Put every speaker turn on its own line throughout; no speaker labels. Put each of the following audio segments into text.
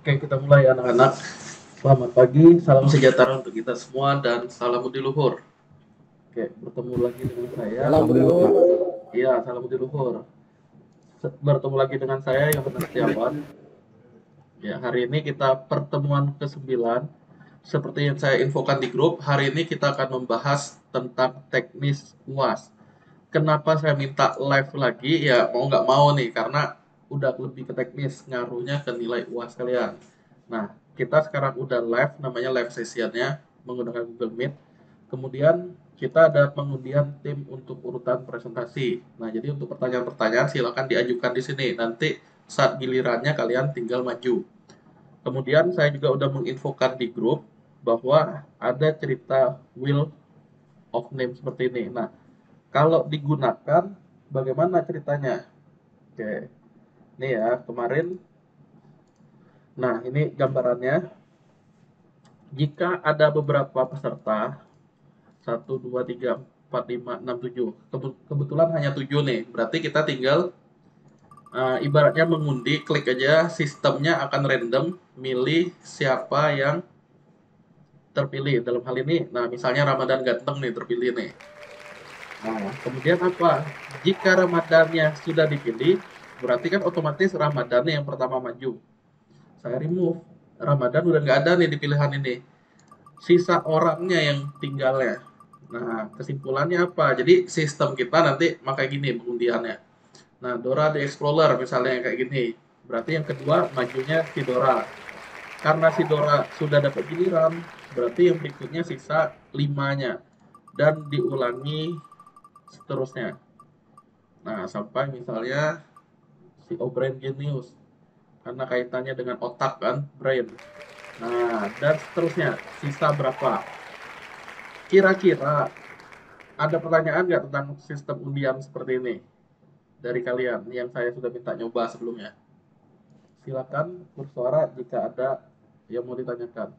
Oke, kita mulai anak-anak. Selamat pagi, salam sejahtera untuk kita semua dan salam budi luhur. Oke, bertemu lagi dengan saya.
Salam Budi Luhur.
Iya, salam budi luhur. Bertemu lagi dengan saya Yohanes Setiawan. Ya, hari ini kita pertemuan ke-9. Seperti yang saya infokan di grup, hari ini kita akan membahas tentang teknis UAS. Kenapa saya minta live lagi? Ya, mau nggak mau nih, karena udah lebih ke teknis, ngaruhnya ke nilai UAS kalian. Nah, kita sekarang udah live, namanya live sessionnya, menggunakan Google Meet. Kemudian kita ada pengundian tim untuk urutan presentasi. Nah, jadi untuk pertanyaan-pertanyaan silakan diajukan di sini. Nanti saat gilirannya kalian tinggal maju. Kemudian saya juga udah menginfokan di grup bahwa ada cerita wheel of name seperti ini. Nah, kalau digunakan bagaimana ceritanya? Oke, ini ya kemarin. Nah, ini gambarannya. Jika ada beberapa peserta, 1, 2, 3, 4, 5, 6, 7. Kebetulan hanya 7 nih. Berarti kita tinggal ibaratnya mengundi, klik aja, sistemnya akan random milih siapa yang terpilih dalam hal ini. Nah, misalnya Ramadan Ganteng nih terpilih nih. Nah, kemudian apa? Jika Ramadannya sudah dipilih, berarti kan otomatis Ramadan yang pertama maju. Saya remove. Ramadan udah nggak ada nih di pilihan ini. Sisa orangnya yang tinggalnya. Nah, kesimpulannya apa? Jadi sistem kita nanti pakai gini pengundiannya. Nah, Dora the Explorer misalnya kayak gini. Berarti yang kedua majunya si Dora. Karena si Dora sudah dapat giliran, berarti yang berikutnya sisa 5-nya. Dan diulangi seterusnya. Nah, sampai misalnya si O'Brien Genius. Karena kaitannya dengan otak kan, brain. Nah, dan seterusnya. Sisa berapa? Kira-kira ada pertanyaan nggak tentang sistem undian seperti ini dari kalian yang saya sudah minta nyoba sebelumnya? Silakan bersuara jika ada yang mau ditanyakan.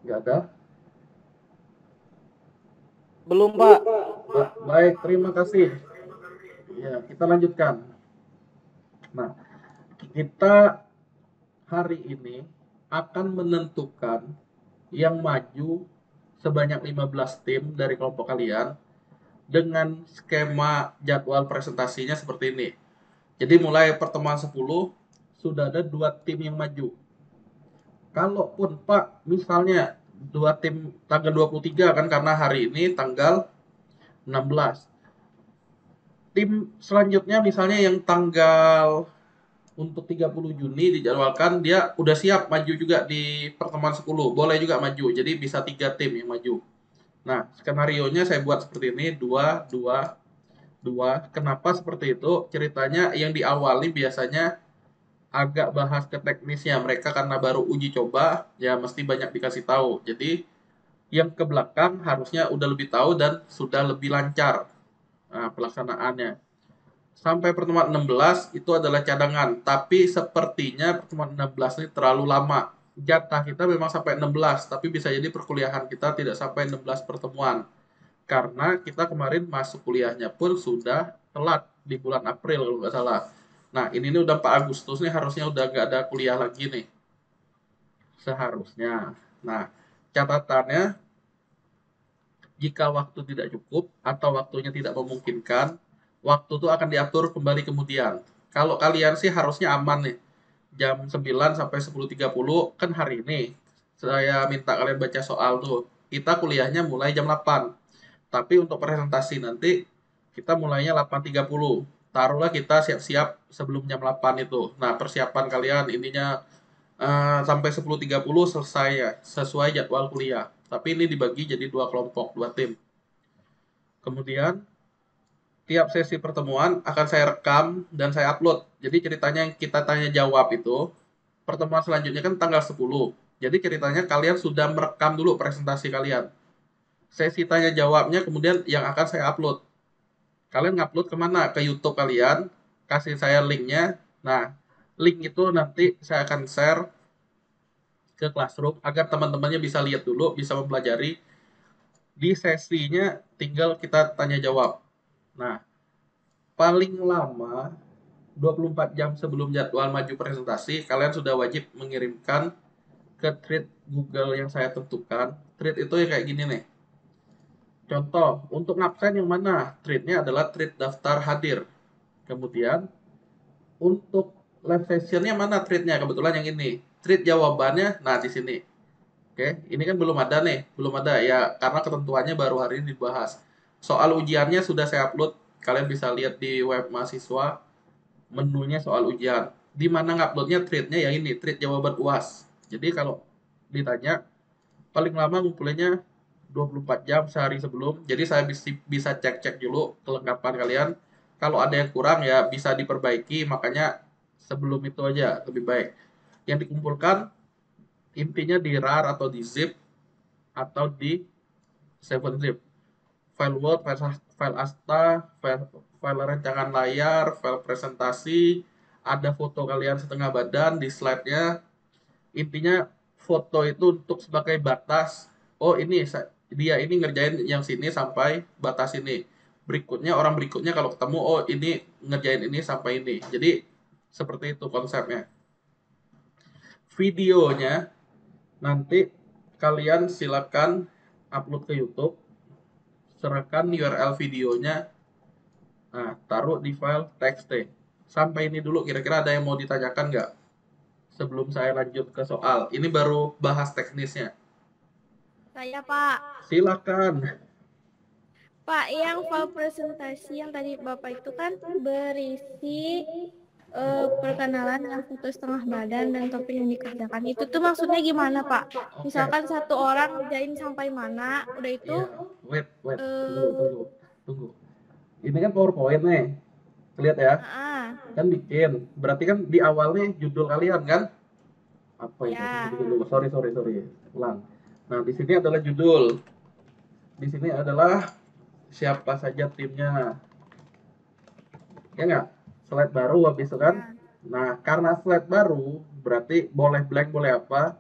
Nggak ada?
Belum, Pak.
Baik, terima kasih. Ya, kita lanjutkan. Nah, kita hari ini akan menentukan yang maju sebanyak 15 tim dari kelompok kalian dengan skema jadwal presentasinya seperti ini. Jadi mulai pertemuan 10 sudah ada 2 tim yang maju. Kalaupun Pak misalnya 2 tim tanggal 23 kan karena hari ini tanggal 16. Tim selanjutnya misalnya yang tanggal untuk 30 Juni dijadwalkan dia udah siap maju juga di pertemuan 10. Boleh juga maju. Jadi bisa 3 tim yang maju. Nah, skenario-nya saya buat seperti ini, 2 2 2. Kenapa seperti itu? Ceritanya yang diawali biasanya agak bahas ke teknisnya. Mereka karena baru uji coba, ya mesti banyak dikasih tahu. Jadi yang ke belakang harusnya udah lebih tahu dan sudah lebih lancar pelaksanaannya. Sampai pertemuan 16 itu adalah cadangan, tapi sepertinya pertemuan 16 ini terlalu lama. Jatah kita memang sampai 16, tapi bisa jadi perkuliahan kita tidak sampai 16 pertemuan. Karena kita kemarin masuk kuliahnya pun sudah telat di bulan April kalau nggak salah. Nah, ini udah 4 Agustus nih harusnya udah nggak ada kuliah lagi nih. Seharusnya. Nah, catatannya jika waktu tidak cukup atau waktunya tidak memungkinkan, waktu itu akan diatur kembali kemudian. Kalau kalian sih harusnya aman nih. Jam 9 sampai 10.30 kan hari ini. Saya minta kalian baca soal tuh. Kita kuliahnya mulai jam 8. Tapi untuk presentasi nanti kita mulainya 8.30. Taruhlah kita siap-siap sebelum jam 8 itu. Nah, persiapan kalian ininya sampai 10.30 selesai ya, sesuai jadwal kuliah. Tapi ini dibagi jadi 2 kelompok, 2 tim. Kemudian tiap sesi pertemuan akan saya rekam dan saya upload. Jadi ceritanya yang kita tanya jawab itu, pertemuan selanjutnya kan tanggal 10. Jadi ceritanya kalian sudah merekam dulu presentasi kalian. Sesi tanya jawabnya kemudian yang akan saya upload. Kalian ngupload kemana? Ke YouTube kalian, kasih saya linknya. Nah, link itu nanti saya akan share ke Classroom agar teman-temannya bisa lihat dulu, bisa mempelajari. Di sesinya tinggal kita tanya jawab. Nah, paling lama 24 jam sebelum jadwal maju presentasi, kalian sudah wajib mengirimkan ke thread Google yang saya tentukan. Thread itu ya kayak gini nih. Contoh, untuk ngabsen yang mana? Threadnya adalah thread daftar hadir. Kemudian, untuk live sessionnya mana threadnya? Kebetulan yang ini. Thread jawabannya, nah di sini. Oke, ini kan belum ada nih. Belum ada ya, karena ketentuannya baru hari ini dibahas. Soal ujiannya sudah saya upload. Kalian bisa lihat di web mahasiswa, menunya soal ujian. Di mana nguploadnya threadnya ya ini, thread jawaban UAS. Jadi kalau ditanya, paling lama ngumpulinnya 24 jam sehari sebelum. Jadi saya bisa cek-cek dulu kelengkapan kalian. Kalau ada yang kurang ya bisa diperbaiki, makanya sebelum itu aja lebih baik. Yang dikumpulkan intinya di RAR atau di zip atau di 7zip. File Word, file ASTA, file rancangan layar, file presentasi, ada foto kalian setengah badan di slide-nya. Intinya foto itu untuk sebagai batas. Oh ini dia ini ngerjain yang sini sampai batas ini. Berikutnya orang berikutnya kalau ketemu oh ini ngerjain ini sampai ini. Jadi seperti itu konsepnya. Videonya nanti kalian silakan upload ke YouTube, serahkan URL videonya, nah taruh di file txt. Sampai ini dulu kira-kira ada yang mau ditanyakan nggak? Sebelum saya lanjut ke soal, ini baru bahas teknisnya.
Saya Pak.
Silakan.
Pak, yang file presentasi yang tadi Bapak itu kan berisi perkenalan dengan foto setengah badan dan topik yang dikerjakan. Itu tuh maksudnya gimana, Pak?
Oke.
Misalkan satu orang ngerjain sampai mana, udah itu
Iya, wait, tunggu,
eh
tunggu, tunggu. Ini kan PowerPoint nih, lihat ya,
ah,
kan bikin. Berarti kan di awal nih judul kalian kan? Apa ini?
ya.
Tunggu, sorry, ulang. Nah, di sini adalah judul. Di sini adalah siapa saja timnya. Ya nggak? Slide baru habis itu kan?
Ya.
Nah, karena slide baru, berarti boleh blank, boleh apa.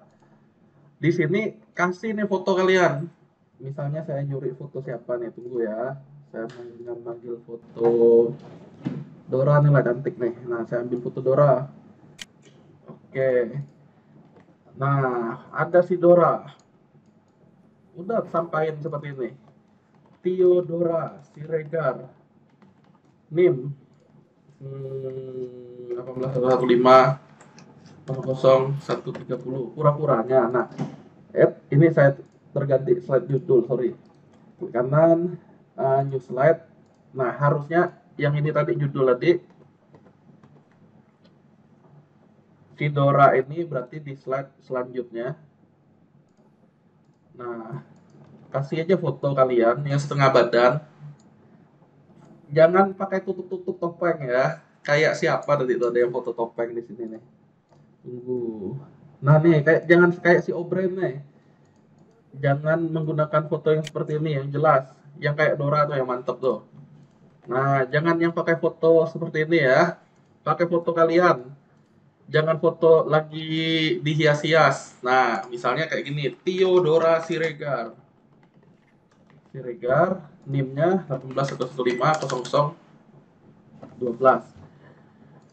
Di sini kasih nih foto kalian. Misalnya saya nyuri foto siapa nih, tunggu ya. Saya manggil foto Dora nih lah, cantik nih. Nah, saya ambil foto Dora. Oke. Nah, ada si Dora. Udah sampaikan seperti ini. Theodora Siregar. NIM 1815 pura-puranya. Nah, ini saya terganti slide judul, sorry. Klik kanan, new slide. Nah, harusnya yang ini tadi judul tadi. Si Dora ini berarti di slide selanjutnya. Nah, kasih aja foto kalian yang setengah badan. Jangan pakai tutup-tutup topeng ya. Kayak siapa tadi tuh ada yang foto topeng di sini nih. Tunggu. Nah nih, jangan kayak si O'Brien nih. Jangan menggunakan foto yang seperti ini yang jelas. Yang kayak Dora tuh yang mantep tuh. Nah, jangan yang pakai foto seperti ini ya. Pakai foto kalian. Jangan foto lagi dihias-hias. Nah, misalnya kayak gini, Theodora Siregar. Siregar, NIM-nya 18115012.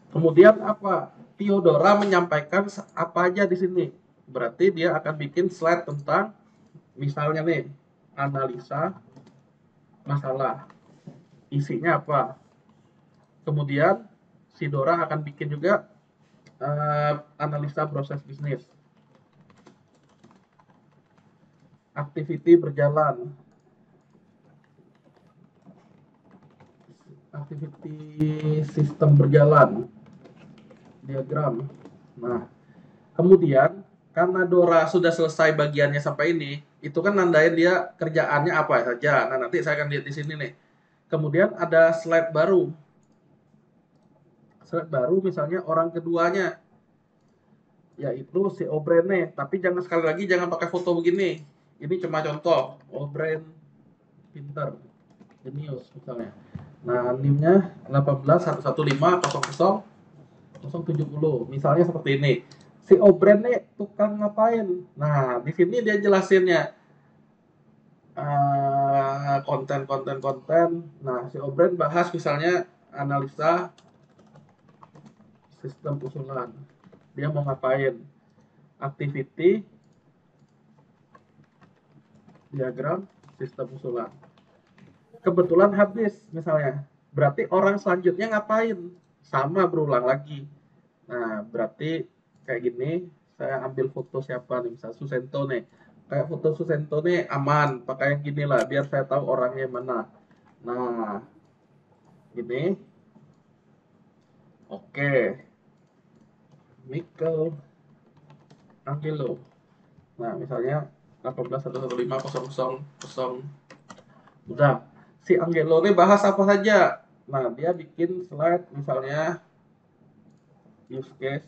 Kemudian apa? Theodora menyampaikan apa aja di sini. Berarti dia akan bikin slide tentang misalnya nih, analisa masalah. Isinya apa? Kemudian si Dora akan bikin juga analisa proses bisnis. Activity berjalan. Activity sistem berjalan. Diagram. Nah, kemudian karena Dora sudah selesai bagiannya sampai ini, itu kan nandain dia kerjaannya apa saja. Nah, nanti saya akan lihat di sini nih. Kemudian ada slide baru. Slide baru misalnya orang keduanya, yaitu si O'Brien nih. Tapi jangan sekali lagi jangan pakai foto begini. Ini cuma contoh. O'Brien pinter, jenius misalnya. Nah, NIM-nya 1811500070. Misalnya seperti ini. Si O'Brien nih tukang ngapain? Nah, di sini dia jelasinnya konten. Nah, si O'Brien bahas misalnya analisa sistem usulan. Dia mau ngapain? Activity, diagram, sistem usulan. Kebetulan habis misalnya. Berarti orang selanjutnya ngapain? Sama berulang lagi. Nah, berarti kayak gini, saya ambil foto siapa nih, misalnya Susento nih. Kayak foto Susento nih aman, pakai yang gini lah, biar saya tahu orangnya mana. Nah, gini. Oke. Michael Angelo. Nah, misalnya 18.115.000. Udah. Si Angelo ini bahas apa saja. Nah, dia bikin slide misalnya use case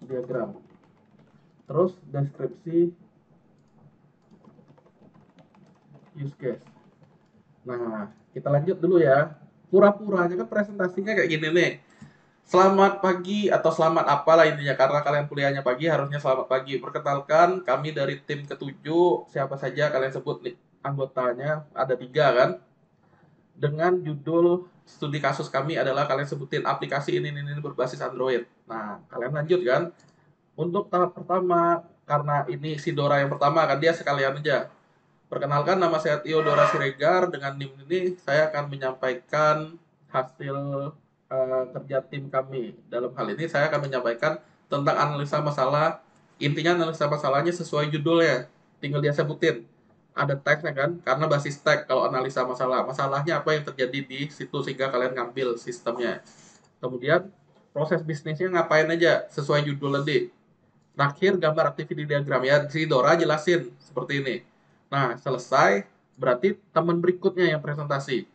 diagram. Terus deskripsi use case. Nah, kita lanjut dulu ya. Pura-puranya kan presentasinya kayak gini nih. Selamat pagi atau selamat apalah intinya, karena kalian kuliahnya pagi harusnya selamat pagi. Perkenalkan, kami dari tim ketujuh, siapa saja kalian sebut nih anggotanya, ada 3 kan. Dengan judul studi kasus kami adalah kalian sebutin aplikasi ini berbasis Android. Nah, kalian lanjut kan. Untuk tahap pertama, karena ini si Dora yang pertama kan, dia sekalian aja. Perkenalkan, nama saya Tio Dora Siregar. Dengan NIM ini saya akan menyampaikan hasil kerja tim kami. Dalam hal ini saya akan menyampaikan tentang analisa masalah. Intinya analisa masalahnya sesuai judulnya. Tinggal dia sebutin. Ada teksnya kan? Karena basis teks kalau analisa masalah. Masalahnya apa yang terjadi di situ sehingga kalian ngambil sistemnya. Kemudian proses bisnisnya ngapain aja sesuai judul tadi. Terakhir gambar activity diagram ya. Si Dora jelasin seperti ini. Nah, selesai, berarti teman berikutnya yang presentasi.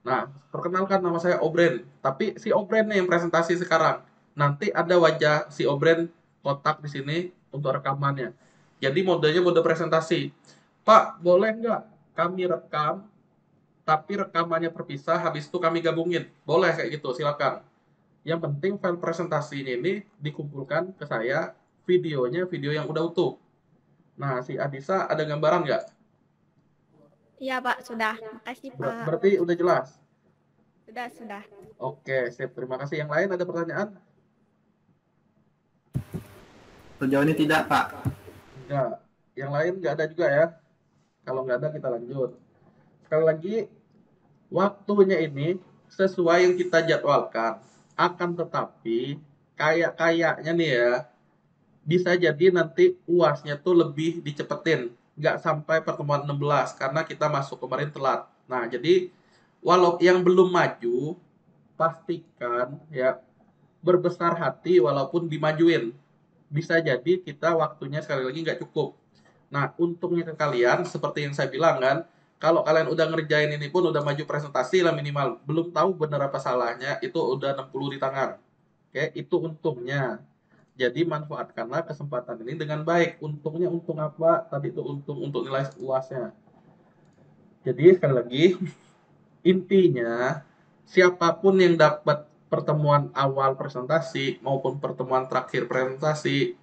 Nah, perkenalkan nama saya Obren. Tapi si Obren nih yang presentasi sekarang. Nanti ada wajah si Obren kotak di sini untuk rekamannya. Jadi modenya mode presentasi. Pak, boleh nggak kami rekam, tapi rekamannya terpisah, habis itu kami gabungin? Boleh kayak gitu, silakan. Yang penting file presentasinya ini dikumpulkan ke saya, videonya video yang udah utuh. Nah, si Adisa ada gambaran nggak?
Iya, Pak, sudah. Makasih, Pak.
Berarti udah jelas.
Sudah, sudah.
Oke, sip. Terima kasih. Yang lain ada pertanyaan?
Sejauh ini tidak, Pak.
Enggak. Yang lain nggak ada juga ya? Kalau nggak ada, kita lanjut. Sekali lagi, waktunya ini sesuai yang kita jadwalkan. Akan tetapi, kayaknya nih ya, bisa jadi nanti UASnya tuh lebih dicepetin. Nggak sampai pertemuan 16, karena kita masuk kemarin telat. Nah, jadi, walau yang belum maju, pastikan ya berbesar hati walaupun dimajuin. Bisa jadi kita waktunya sekali lagi nggak cukup. Nah, untungnya ke kalian, seperti yang saya bilang kan, kalau kalian udah ngerjain ini pun udah maju presentasi lah minimal, belum tahu benar apa salahnya, itu udah 60 di tangan. Oke, itu untungnya. Jadi manfaatkanlah kesempatan ini dengan baik. Untungnya untung apa? Tadi itu untung untuk nilai UASnya. Jadi sekali lagi, intinya siapapun yang dapat pertemuan awal presentasi maupun pertemuan terakhir presentasi,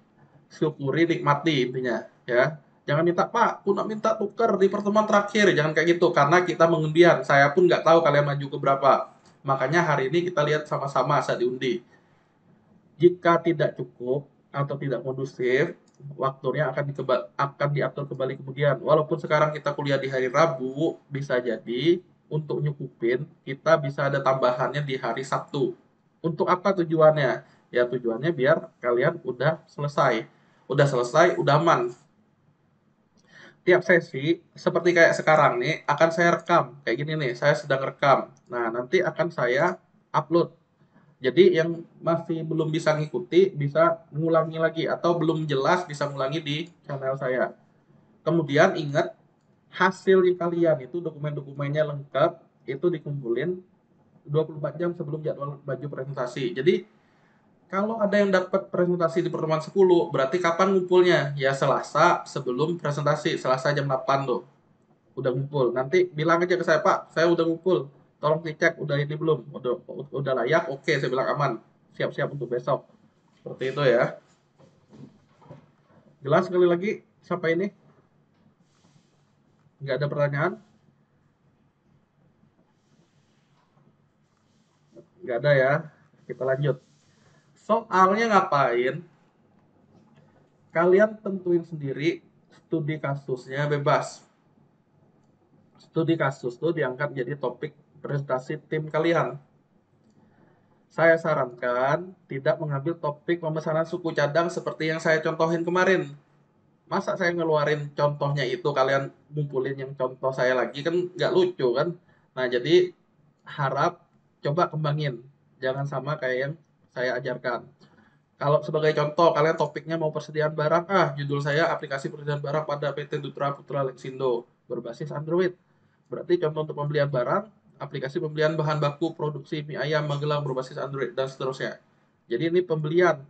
syukuri, nikmati intinya ya. Jangan minta, Pak, aku nak minta tuker di pertemuan terakhir. Jangan kayak gitu, karena kita mengundian. Saya pun nggak tahu kalian maju ke berapa. Makanya hari ini kita lihat sama-sama saat diundi. Jika tidak cukup atau tidak kondusif, waktunya akan diatur kembali kemudian. Walaupun sekarang kita kuliah di hari Rabu, bisa jadi untuk nyukupin kita bisa ada tambahannya di hari Sabtu. Untuk apa tujuannya? Ya tujuannya biar kalian udah selesai. Udah selesai, udah aman. Tiap sesi, seperti kayak sekarang nih, akan saya rekam. Kayak gini nih, saya sedang rekam. Nah, nanti akan saya upload. Jadi yang masih belum bisa ngikuti bisa ngulangi lagi, atau belum jelas bisa ngulangi di channel saya. Kemudian ingat, hasilnya kalian itu dokumen-dokumennya lengkap, itu dikumpulin 24 jam sebelum jadwal baju presentasi. Jadi kalau ada yang dapat presentasi di pertemuan 10, berarti kapan ngumpulnya? Ya Selasa sebelum presentasi, Selasa jam 8 tuh. Udah ngumpul. Nanti bilang aja ke saya, Pak, saya udah ngumpul. Tolong dicek udah ini belum? Udah layak? Oke, saya bilang aman. Siap-siap untuk besok. Seperti itu ya. Jelas sekali lagi sampai ini? Nggak ada pertanyaan? Nggak ada ya. Kita lanjut. Soalnya ngapain? Kalian tentuin sendiri studi kasusnya bebas. Studi kasus tuh diangkat jadi topik presentasi tim kalian. Saya sarankan tidak mengambil topik pemesanan suku cadang seperti yang saya contohin kemarin. Masa saya ngeluarin contohnya itu, kalian ngumpulin yang contoh saya lagi, kan nggak lucu kan? Nah, jadi harap coba kembangin. Jangan sama kayak yang saya ajarkan. Kalau sebagai contoh, kalian topiknya mau persediaan barang, judul saya aplikasi persediaan barang pada PT Dutra Putra Lexindo berbasis Android. Berarti contoh untuk pembelian barang, aplikasi pembelian bahan baku produksi mie ayam Magelang berbasis Android dan seterusnya. Jadi ini pembelian.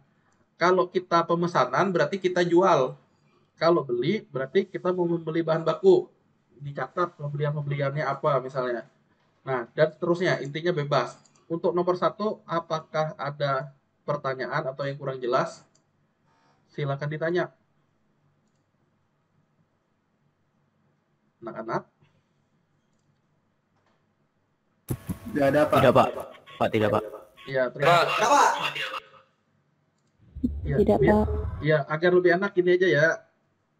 Kalau kita pemesanan berarti kita jual. Kalau beli berarti kita mau membeli bahan baku. Dicatat pembelian-pembeliannya apa misalnya. Nah, dan seterusnya. Intinya bebas. Untuk nomor 1, apakah ada pertanyaan atau yang kurang jelas? Silakan ditanya. Anak-anak.
Tidak ada Pak.
Tidak, Pak. Pak, tidak, Pak.
Ya, terima kasih. Ya,
Tidak, Pak.
Ya, agar lebih enak ini aja ya.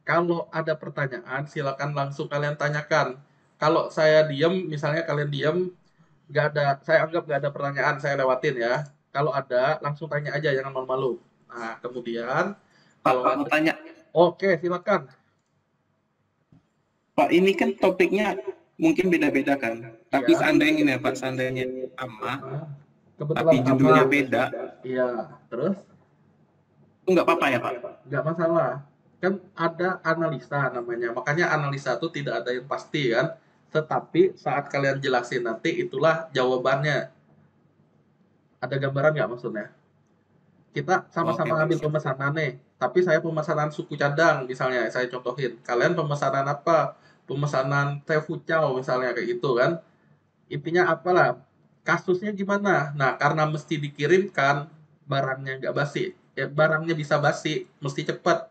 Kalau ada pertanyaan, silakan langsung kalian tanyakan. Kalau saya diem, misalnya kalian diem, nggak ada, saya anggap nggak ada pertanyaan, saya lewatin ya. Kalau ada, langsung tanya aja, jangan malu-malu. Nah, kemudian,
Pak,
kalau
mau tanya.
oke, silakan.
Pak, ini kan topiknya mungkin beda-beda kan. Tapi
Iya.
seandainya ini ya Pak, seandainya sama,
Nah, kebetulan
tapi judulnya
sama.
beda,
Iya, terus
itu nggak apa-apa ya Pak?
nggak masalah. Kan ada analisa namanya. Makanya analisa itu tidak ada yang pasti kan. Tetapi saat kalian jelasin nanti, itulah jawabannya. Ada gambaran nggak maksudnya? Kita sama-sama
Oke,
ngambil
Pak.
pemesanan nih. Tapi saya pemesanan suku cadang misalnya, saya contohin. Kalian pemesanan apa? Pemesanan teh fucao misalnya, kayak gitu kan. Intinya apalah, kasusnya gimana. Nah, karena mesti dikirimkan, barangnya nggak basi. Ya, barangnya bisa basi, mesti cepat.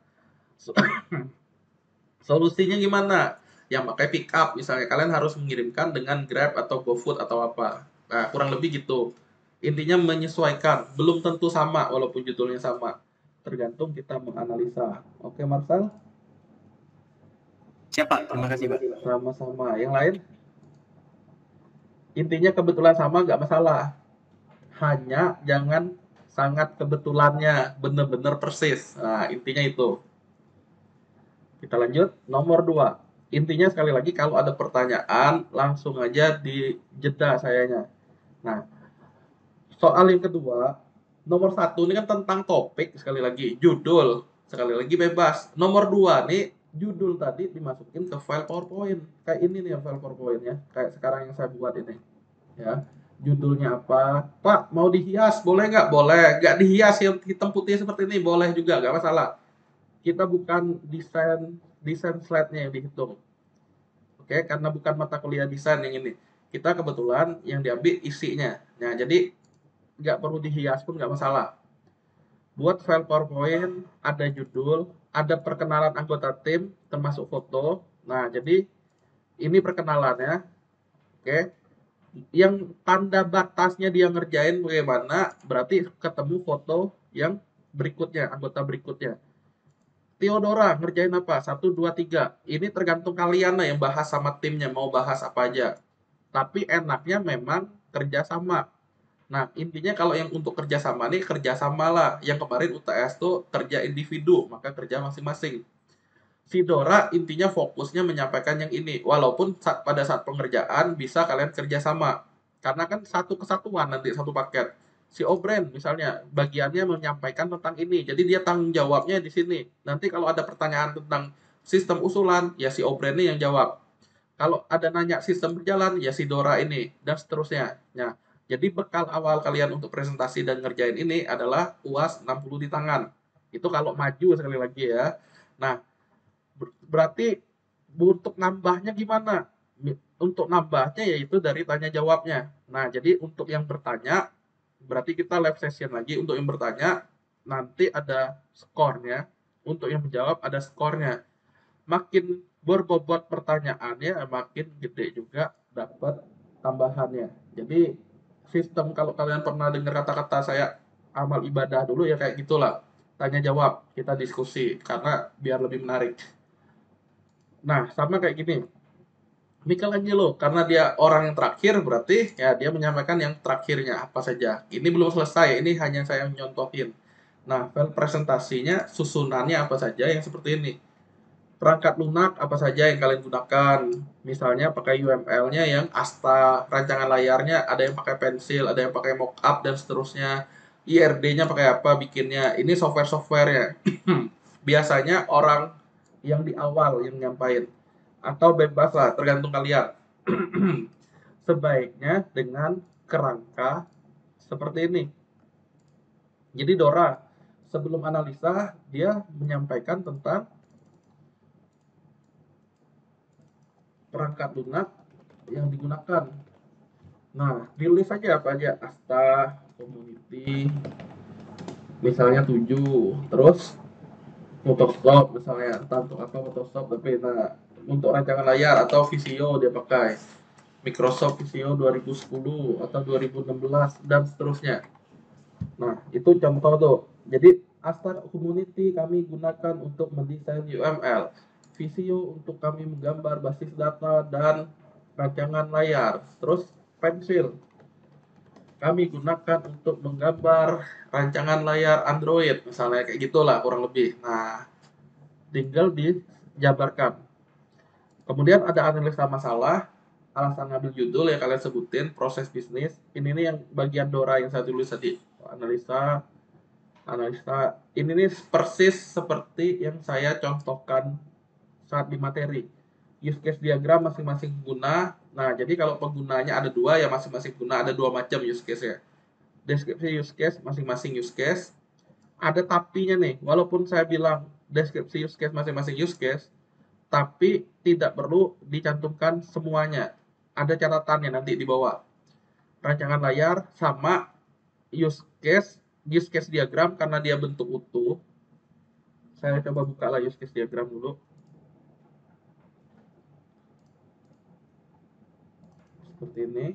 Solusinya gimana? Yang pakai pick up misalnya, kalian harus mengirimkan dengan Grab atau GoFood atau apa. Nah, kurang lebih gitu. Intinya menyesuaikan, belum tentu sama walaupun judulnya sama. Tergantung kita menganalisa. Oke, Marcel?
Siapa? Terima kasih Pak.
Sama-sama. Yang lain? Intinya kebetulan sama nggak masalah. Hanya jangan sangat kebetulannya, bener-bener persis. Nah, intinya itu. Kita lanjut. Nomor 2. Intinya sekali lagi, kalau ada pertanyaan, langsung aja dijeda sayanya. Nah, soal yang kedua, nomor 1 ini kan tentang topik, sekali lagi, judul. Sekali lagi bebas. Nomor 2 nih, judul tadi dimasukin ke file PowerPoint. Kayak ini nih file PowerPoint ya. Kayak sekarang yang saya buat ini. Ya. Judulnya apa? Pak, mau dihias? Boleh nggak? Boleh. Nggak dihias yang hitam putih seperti ini? Boleh juga, nggak masalah. Kita bukan desain slide-nya yang dihitung. Oke, karena bukan mata kuliah desain yang ini. Kita kebetulan yang diambil isinya. Nah, jadi nggak perlu dihias pun nggak masalah. Buat file PowerPoint, ada judul, ada perkenalan anggota tim, termasuk foto. Nah, jadi ini perkenalannya. Oke. Yang tanda batasnya dia ngerjain bagaimana, berarti ketemu foto yang berikutnya, anggota berikutnya. Theodora ngerjain apa? 1, 2, 3. Ini tergantung kalian lah yang bahas sama timnya, mau bahas apa aja. Tapi enaknya memang kerjasama. Nah, intinya kalau yang untuk kerjasama nih, kerjasama lah. Yang kemarin UTS tuh kerja individu, maka kerja masing-masing. Si Dora intinya fokusnya menyampaikan yang ini. Walaupun pada saat pengerjaan bisa kalian kerjasama. Karena kan satu kesatuan nanti, satu paket. Si Obren misalnya bagiannya menyampaikan tentang ini. Jadi dia tanggung jawabnya di sini. Nanti kalau ada pertanyaan tentang sistem usulan, ya si Obren ini yang jawab. Kalau ada nanya sistem berjalan, ya si Dora ini. Dan seterusnya. Nah, jadi bekal awal kalian untuk presentasi dan ngerjain ini adalah UAS 60 di tangan. Itu kalau maju sekali lagi ya. Nah, berarti untuk nambahnya gimana? Untuk nambahnya yaitu dari tanya jawabnya. Nah, jadi untuk yang bertanya, berarti kita live session lagi. Untuk yang bertanya, nanti ada skornya. Untuk yang menjawab ada skornya. Makin berbobot pertanyaannya, makin gede juga dapat tambahannya. Jadi sistem kalau kalian pernah dengar kata-kata saya amal ibadah dulu ya kayak gitulah. Tanya jawab, kita diskusi karena biar lebih menarik. Nah, sama kayak gini. Michelangelo, karena dia orang yang terakhir berarti ya dia menyampaikan yang terakhirnya apa saja. Ini belum selesai, ini hanya saya nyontohin. Nah, file presentasinya susunannya apa saja yang seperti ini. Perangkat lunak apa saja yang kalian gunakan. Misalnya pakai UML-nya yang Asta, rancangan layarnya ada yang pakai pensil, ada yang pakai mockup dan seterusnya. IRD-nya pakai apa bikinnya. Ini software-softwarenya. Biasanya orang yang di awal yang nyampain atau bebas lah tergantung kalian. Sebaiknya dengan kerangka seperti ini. Jadi Dora sebelum analisa dia menyampaikan tentang perangkat lunak yang digunakan. Nah, ditulis saja apa aja, Asta, Community, misalnya 7, terus Photoshop misalnya, entah untuk apa Photoshop, tapi nah untuk rancangan layar atau Visio dia pakai Microsoft Visio 2010 atau 2016 dan seterusnya. Nah, itu contoh tuh. Jadi Asta Community kami gunakan untuk mendesain UML. Visio untuk kami menggambar basis data dan rancangan layar. Terus pensil kami gunakan untuk menggambar rancangan layar Android misalnya kayak gitulah kurang lebih. Nah, tinggal dijabarkan. Kemudian ada analisa masalah, alasan ngambil judul ya kalian sebutin, proses bisnis. Ini nih yang bagian Dora yang saya tulis tadi. Analisa ini nih persis seperti yang saya contohkan saat di materi. Use case diagram masing-masing pengguna. Nah, jadi kalau penggunanya ada dua ya masing-masing pengguna ada dua macam use case ya. Deskripsi use case masing-masing use case. Ada tapinya nih. Walaupun saya bilang deskripsi use case masing-masing use case, tapi tidak perlu dicantumkan semuanya. Ada catatannya nanti di bawah. Rancangan layar sama use case diagram karena dia bentuk utuh. Saya coba buka lah use case diagram dulu. Seperti ini.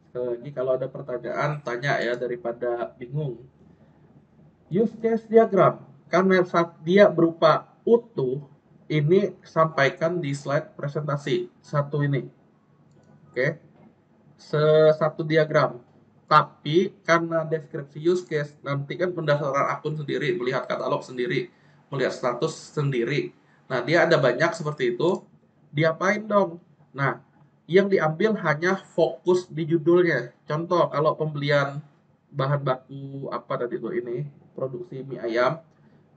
Sekali lagi kalau ada pertanyaan tanya ya daripada bingung. Use case diagram karena saat dia berupa utuh ini sampaikan di slide presentasi satu ini. Oke. Satu diagram. Tapi karena deskripsi use case nanti kan pendaftaran akun sendiri, melihat katalog sendiri, melihat status sendiri. Nah, dia ada banyak seperti itu. Diapain dong? Nah, yang diambil hanya fokus di judulnya. Contoh, kalau pembelian bahan baku apa tadi itu ini, produksi mie ayam,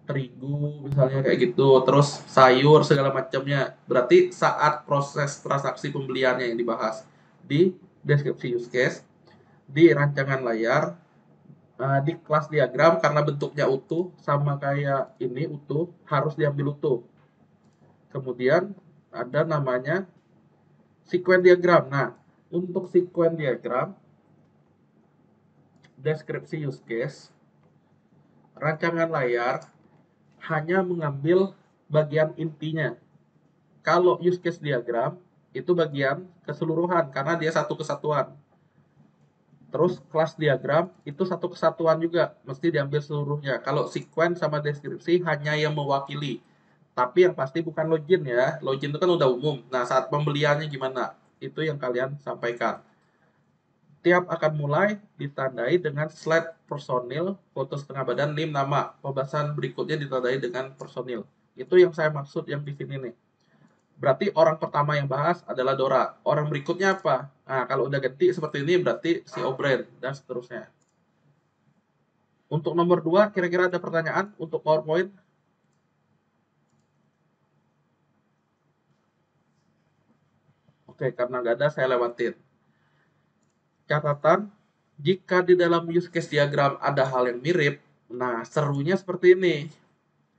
terigu misalnya kayak gitu, terus sayur segala macamnya. Berarti saat proses transaksi pembeliannya yang dibahas di deskripsi use case, di rancangan layar, di kelas diagram karena bentuknya utuh sama kayak ini utuh harus diambil utuh. Kemudian ada namanya sequence diagram. Nah, untuk sequence diagram, deskripsi use case, rancangan layar hanya mengambil bagian intinya. Kalau use case diagram, itu bagian keseluruhan karena dia satu kesatuan. Terus kelas diagram itu satu kesatuan juga, mesti diambil seluruhnya. Kalau sequence sama deskripsi hanya yang mewakili. Tapi yang pasti bukan login ya. Login itu kan udah umum. Nah, saat pembeliannya gimana? Itu yang kalian sampaikan. Tiap akan mulai ditandai dengan slide personil, foto setengah badan, NIM, nama. Pembahasan berikutnya ditandai dengan personil. Itu yang saya maksud yang di sini nih. Berarti orang pertama yang bahas adalah Dora. Orang berikutnya apa? Nah, kalau udah ganti seperti ini berarti si O'Brien dan seterusnya. Untuk nomor 2, kira-kira ada pertanyaan untuk PowerPoint? Oke, karena nggak ada, saya lewatin. Catatan, jika di dalam use case diagram ada hal yang mirip, nah serunya seperti ini.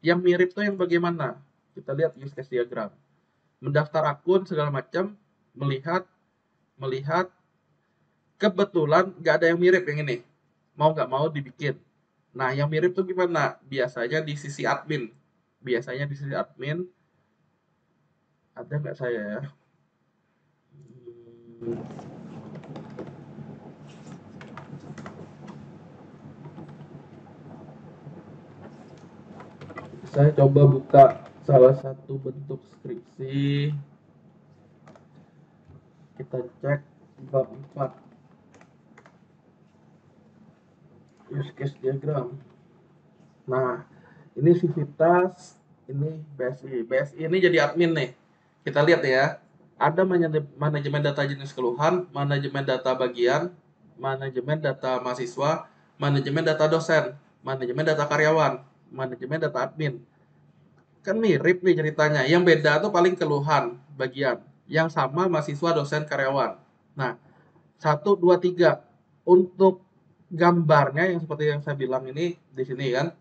Yang mirip tuh yang bagaimana? Kita lihat use case diagram. Mendaftar akun segala macam, melihat, kebetulan nggak ada yang mirip yang ini. Mau nggak mau dibikin. Nah, yang mirip tuh gimana? Biasanya di sisi admin. Ada nggak saya ya? Saya coba buka salah satu bentuk skripsi. Kita cek bab 4. Use case diagram. Nah, ini Civitas, ini BSI. BSI ini jadi admin nih. Kita lihat ya. Ada manajemen data jenis keluhan, manajemen data bagian, manajemen data mahasiswa, manajemen data dosen, manajemen data karyawan, manajemen data admin. Kan mirip nih ceritanya. Yang beda tuh paling keluhan bagian. Yang sama mahasiswa, dosen, karyawan. Nah, 1, 2, 3. Untuk gambarnya yang seperti yang saya bilang ini di sini kan.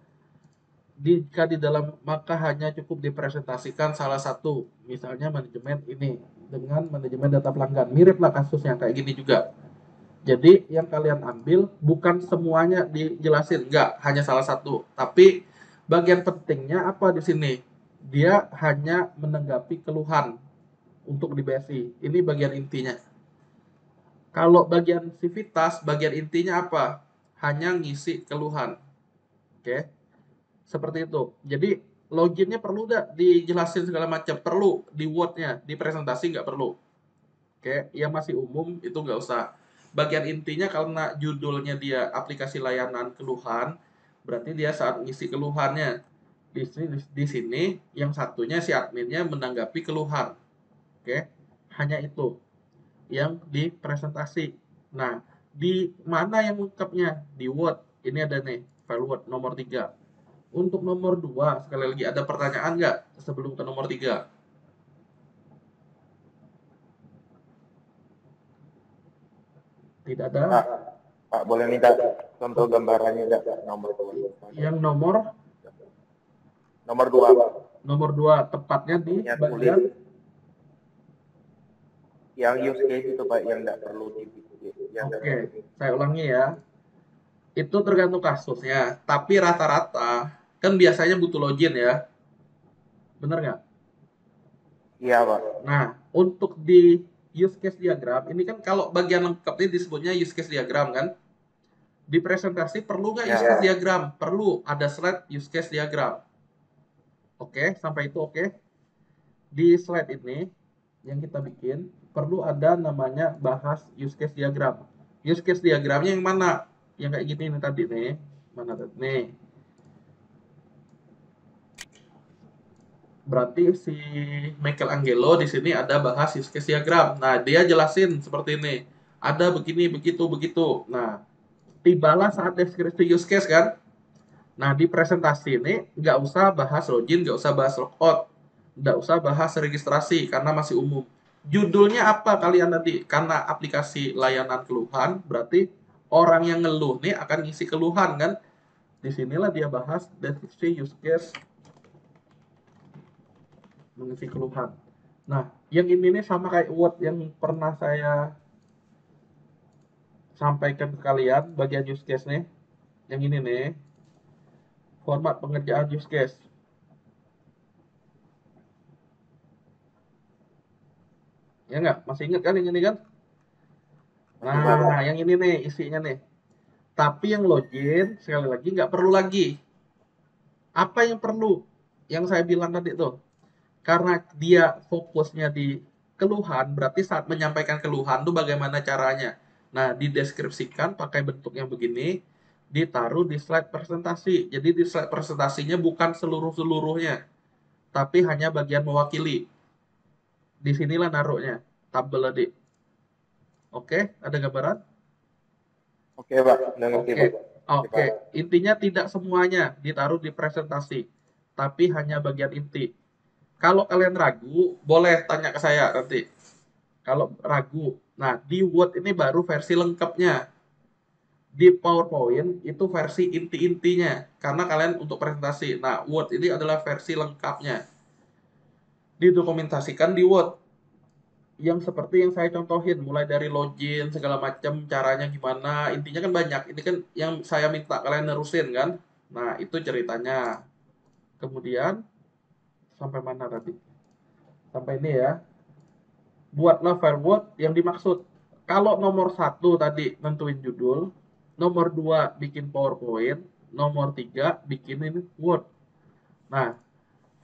Jika di dalam maka hanya cukup dipresentasikan salah satu, misalnya manajemen ini dengan manajemen data pelanggan. Miriplah kasusnya kayak gini juga. Jadi yang kalian ambil bukan semuanya dijelasin, enggak, hanya salah satu. Tapi bagian pentingnya apa di sini? Dia hanya menanggapi keluhan untuk di BSI. Ini bagian intinya. Kalau bagian Civitas, bagian intinya apa? Hanya ngisi keluhan. Oke. Seperti itu. Jadi loginnya perlu nggak dijelasin segala macam? Perlu. Di Word-nya, di presentasi nggak perlu. Oke, yang masih umum itu nggak usah. Bagian intinya karena judulnya dia aplikasi layanan keluhan, berarti dia saat ngisi keluhannya. Di sini yang satunya si adminnya menanggapi keluhan. Oke, hanya itu yang di presentasi. Nah, di mana yang lengkapnya? Di Word. Ini ada nih, file Word nomor 3. Untuk nomor 2, sekali lagi ada pertanyaan nggak sebelum ke nomor 3? Tidak ada.
Pak, boleh minta contoh gambarannya nggak nomor 2?
Yang nomor
Nomor 2.
nomor 2 tepatnya di
Yang
bagian
tulis yang use case itu Pak, yang nggak perlu
Oke, saya ulangi ya. Itu tergantung kasusnya, tapi rata-rata kan biasanya butuh login ya. Bener nggak?
Iya Pak.
Nah, untuk di use case diagram, ini kan kalau bagian lengkap ini disebutnya use case diagram kan? Di presentasi perlu nggak use case diagram? Perlu, ada slide use case diagram. Oke, sampai itu oke. Di slide ini yang kita bikin perlu ada namanya bahas use case diagram. Use case diagramnya yang mana? Yang kayak gini nih tadi nih. Mana tadi? Nih. Berarti si Michael Angelo di sini ada bahas use case diagram. Nah, dia jelasin seperti ini. Ada begini, begitu, begitu. Nah, tibalah saat deskripsi use case kan. Nah, di presentasi ini nggak usah bahas login, nggak usah bahas logout, nggak usah bahas registrasi karena masih umum. Judulnya apa kalian nanti? Karena aplikasi layanan keluhan, berarti orang yang ngeluh nih akan ngisi keluhan kan. Disinilah dia bahas deskripsi use case mengisi keluhan. Nah, yang ini nih sama kayak Word yang pernah saya sampaikan ke kalian, bagian use case nih. Yang ini nih, format pengerjaan use case. Ya nggak? Masih ingat kan yang ini kan? Nah, yang ini nih isinya nih. Tapi yang login, sekali lagi nggak perlu lagi. Apa yang perlu? Yang saya bilang tadi tuh. Karena dia fokusnya di keluhan, berarti saat menyampaikan keluhan tuh bagaimana caranya. Nah, dideskripsikan pakai bentuk yang begini, ditaruh di slide presentasi. Jadi di slide presentasinya bukan seluruh-seluruhnya, tapi hanya bagian mewakili. Disinilah naruhnya, tabel tadi. Oke, ada gambaran?
Oke Pak, udah ngerti Pak.
Oke, intinya tidak semuanya ditaruh di presentasi, tapi hanya bagian inti. Kalau kalian ragu, boleh tanya ke saya nanti. Kalau ragu, nah di Word ini baru versi lengkapnya. Di PowerPoint itu versi inti-intinya, karena kalian untuk presentasi. Nah, Word ini adalah versi lengkapnya. Didokumentasikan di Word. Yang seperti yang saya contohin, mulai dari login, segala macam, caranya gimana, intinya kan banyak. Ini kan yang saya minta kalian nerusin kan. Nah, itu ceritanya. Kemudian, sampai mana tadi? Sampai ini ya. Buatlah file Word yang dimaksud. Kalau nomor 1 tadi nentuin judul, nomor 2 bikin PowerPoint, nomor 3 bikinin Word. Nah,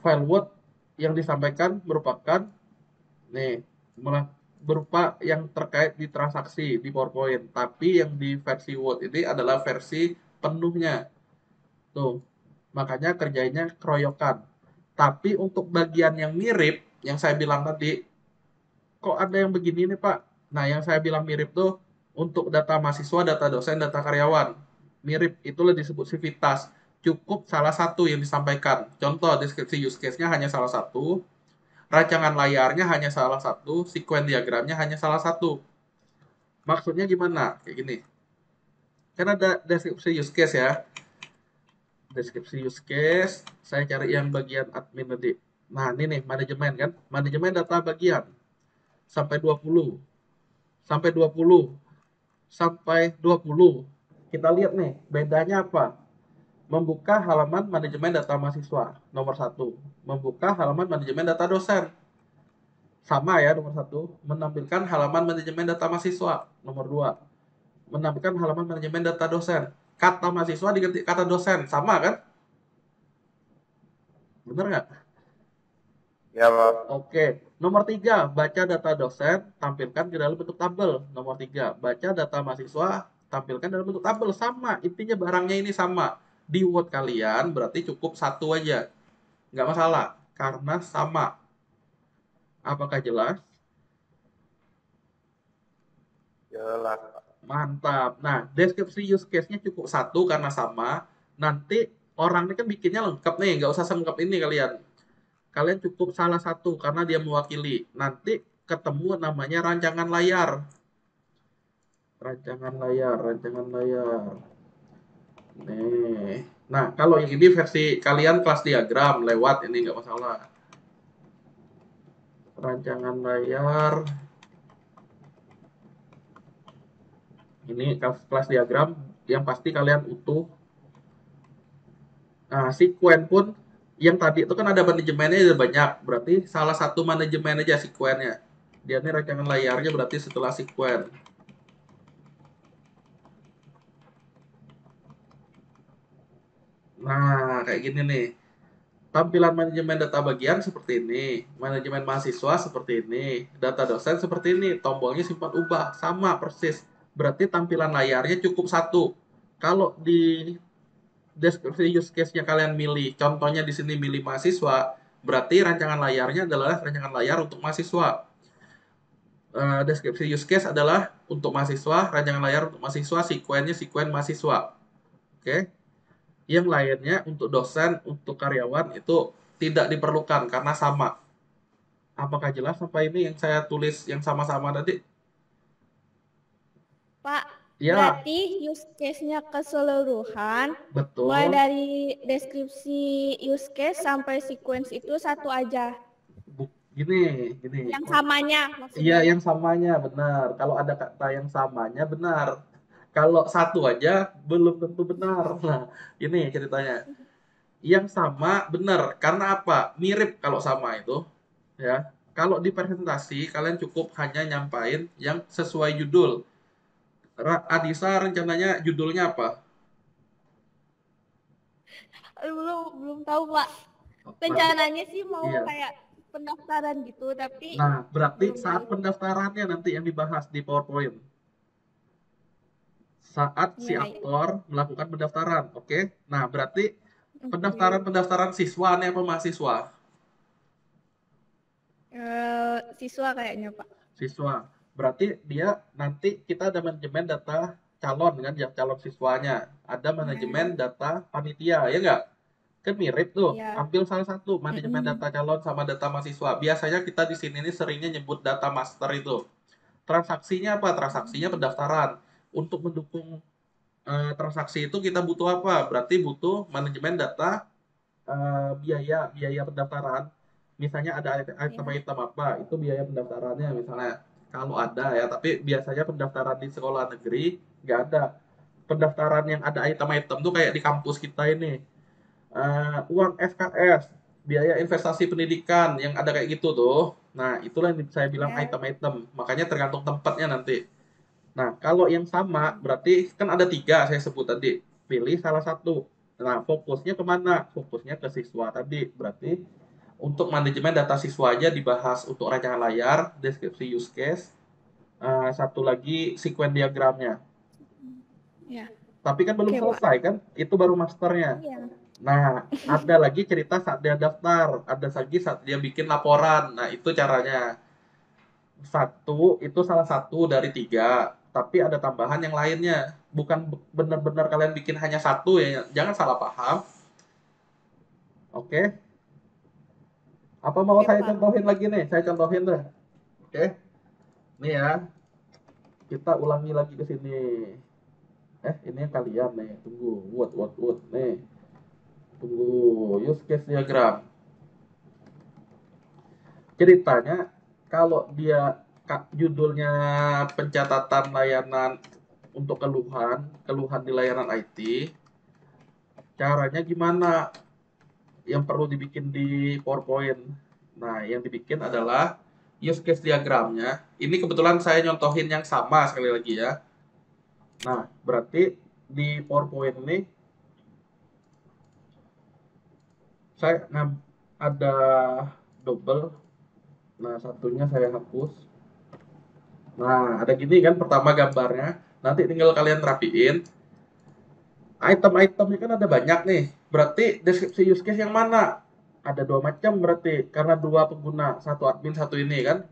file Word yang disampaikan merupakan nih berupa yang terkait di transaksi di PowerPoint, tapi yang di versi Word ini adalah versi penuhnya. Tuh, makanya kerjanya keroyokan. Tapi untuk bagian yang mirip, yang saya bilang tadi, kok ada yang begini nih Pak? Nah, yang saya bilang mirip tuh untuk data mahasiswa, data dosen, data karyawan. Mirip, itulah disebut sivitas. Cukup salah satu yang disampaikan. Contoh, deskripsi use case-nya hanya salah satu, rancangan layarnya hanya salah satu, sekuen diagramnya hanya salah satu. Maksudnya gimana? Kayak gini. Kan ada deskripsi use case ya. Deskripsi use case, saya cari yang bagian admin tadi. Nah, ini nih, manajemen kan. Manajemen data bagian. Sampai 20. Sampai 20. Sampai 20. Kita lihat nih, bedanya apa? Membuka halaman manajemen data mahasiswa, nomor 1. Membuka halaman manajemen data dosen. Sama ya, nomor 1. Menampilkan halaman manajemen data mahasiswa, nomor 2. Menampilkan halaman manajemen data dosen. Kata mahasiswa diganti kata dosen, sama kan? Bener nggak?
Ya, Pak.
Oke. Nomor 3, baca data dosen, tampilkan ke dalam bentuk tabel. Nomor 3, baca data mahasiswa, tampilkan dalam bentuk tabel. Sama, intinya barangnya ini sama. Di Word kalian berarti cukup satu aja. Nggak masalah, karena sama. Apakah jelas?
Jelas, Pak.
Mantap. Nah, deskripsi use case-nya cukup satu karena sama. Nanti orang ini kan bikinnya lengkap nih, nggak usah selengkap ini kalian. Kalian cukup salah satu karena dia mewakili. Nanti ketemu namanya rancangan layar. Rancangan layar, rancangan layar. Nih. Nah, kalau yang ini versi kalian kelas diagram lewat ini nggak masalah. Rancangan layar. Ini kelas diagram yang pasti kalian utuh. Nah, sekuen pun yang tadi itu kan ada manajemennya ada banyak. Berarti salah satu manajemen aja sekuennya. Dia ini rancangan layarnya berarti setelah sekuen. Nah, kayak gini nih. Tampilan manajemen data bagian seperti ini. Manajemen mahasiswa seperti ini. Data dosen seperti ini. Tombolnya simpan ubah. Sama persis. Berarti tampilan layarnya cukup satu. Kalau di deskripsi use case-nya kalian milih, contohnya di sini milih mahasiswa, berarti rancangan layarnya adalah rancangan layar untuk mahasiswa. Deskripsi use case adalah untuk mahasiswa, rancangan layar untuk mahasiswa, sekuennya sekuen mahasiswa. Oke. Yang lainnya untuk dosen, untuk karyawan itu tidak diperlukan karena sama. Apakah jelas sampai ini yang saya tulis yang sama-sama tadi?
Pak,
Ya,
berarti use case-nya keseluruhan,
betul.
mulai dari deskripsi use case sampai sequence itu satu aja.
Gini.
Yang samanya
Iya,
maksudnya.
yang samanya benar. Kalau ada kata yang samanya benar. Kalau satu aja belum tentu benar. Nah, ini ceritanya. Yang sama benar. Karena apa? Mirip kalau sama itu. Ya. Kalau di presentasi, kalian cukup hanya nyampain yang sesuai judul. Adisa rencananya judulnya apa?
Belum tahu, Pak. Rencananya sih mau
Iya.
kayak pendaftaran gitu, tapi
Nah, berarti
belum
saat
tahu.
pendaftarannya nanti yang dibahas di PowerPoint. Saat si
Ya,
aktor melakukan pendaftaran, oke? Nah, berarti pendaftaran siswa nih apa mahasiswa?
Siswa kayaknya, Pak.
Siswa. Berarti dia nanti kita ada manajemen data calon kan, ya calon siswanya. Ada manajemen data panitia, ya enggak? Kan mirip tuh.
Iya.
Ambil salah satu manajemen data calon sama data mahasiswa. Biasanya kita di sini nih seringnya nyebut data master itu. Transaksinya apa? Transaksinya pendaftaran. Untuk mendukung transaksi itu kita butuh apa? Berarti butuh manajemen data biaya pendaftaran. Misalnya ada item-item apa, itu biaya pendaftarannya misalnya. Kalau ada ya, tapi biasanya pendaftaran di sekolah negeri nggak ada. Pendaftaran yang ada item-item tuh kayak di kampus kita ini. Uang SKS, biaya investasi pendidikan yang ada kayak gitu tuh. Nah, itulah yang saya bilang item-item. Makanya tergantung tempatnya nanti. Nah, kalau yang sama berarti kan ada 3 saya sebut tadi. Pilih salah satu. Nah, fokusnya kemana? Fokusnya ke siswa tadi. Berarti untuk manajemen data siswa aja dibahas untuk rancangan layar, deskripsi use case, satu lagi sekuen diagramnya.
Ya,
Tapi kan belum
oke, Pak.
selesai kan? Itu baru masternya.
Iya.
Nah, ada lagi cerita saat dia daftar, ada lagi saat dia bikin laporan. Nah, itu caranya. Satu, itu salah satu dari 3. Tapi ada tambahan yang lainnya. Bukan benar-benar kalian bikin hanya satu ya. Jangan salah paham. Oke? Apa mau
Oke,
saya
Pak.
contohin lagi nih? Saya contohin deh. Oke? Nih ya. Kita ulangi lagi ke sini. Ini yang kalian nih. Tunggu. What. Nih. Tunggu. Use case diagram. Ceritanya kalau dia judulnya pencatatan layanan untuk keluhan di layanan IT, caranya gimana? Yang perlu dibikin di PowerPoint. Nah, yang dibikin adalah use case diagramnya. Ini kebetulan saya nyontohin yang sama sekali lagi ya. Nah, berarti di PowerPoint ini saya ada double. Nah, satunya saya hapus. Nah, ada gini kan pertama gambarnya. Nanti tinggal kalian rapiin. Item-itemnya kan ada banyak nih. Berarti deskripsi use case yang mana? Ada 2 macam berarti. Karena 2 pengguna. Satu admin, satu ini kan.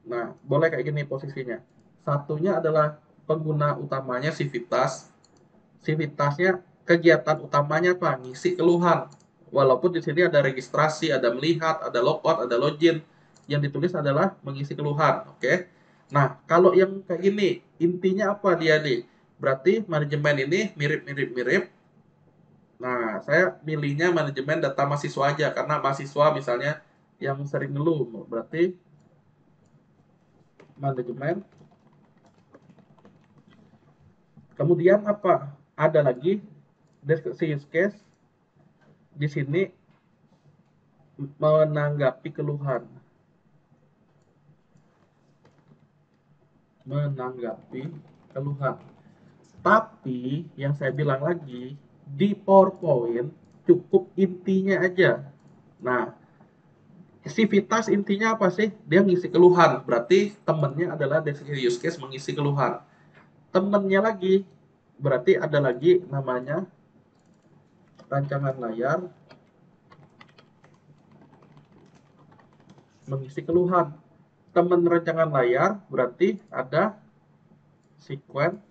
Nah, boleh kayak gini posisinya. Satunya adalah pengguna utamanya Civitas. Civitasnya kegiatan utamanya apa? Ngisi keluhan. Walaupun di sini ada registrasi, ada melihat, ada logout, ada login. Yang ditulis adalah mengisi keluhan, oke? Nah, kalau yang kayak gini, intinya apa dia nih? Berarti manajemen ini mirip. Nah, saya milihnya manajemen data mahasiswa aja karena mahasiswa misalnya yang sering ngeluh. Berarti manajemen. Kemudian apa? Ada lagi deskripsi use case di sini menanggapi keluhan. Tapi yang saya bilang lagi di PowerPoint cukup intinya aja. Nah, Civitas intinya apa sih? Dia ngisi keluhan. Berarti temennya adalah deskripsi use case mengisi keluhan. Temennya lagi berarti ada lagi namanya rancangan layar mengisi keluhan. Temen rancangan layar berarti ada sekuen.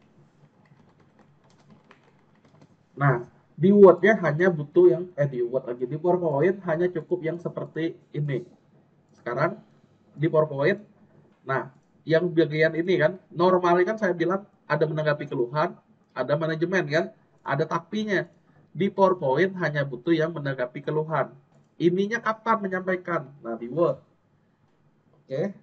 Nah, di Word-nya hanya butuh yang di Word lagi di PowerPoint hanya cukup yang seperti ini. Sekarang di PowerPoint, nah yang bagian ini kan normalnya kan saya bilang ada menanggapi keluhan, ada manajemen kan, ada tapinya. Di PowerPoint hanya butuh yang menanggapi keluhan. Ininya kapan menyampaikan? Nah, di Word. Oke.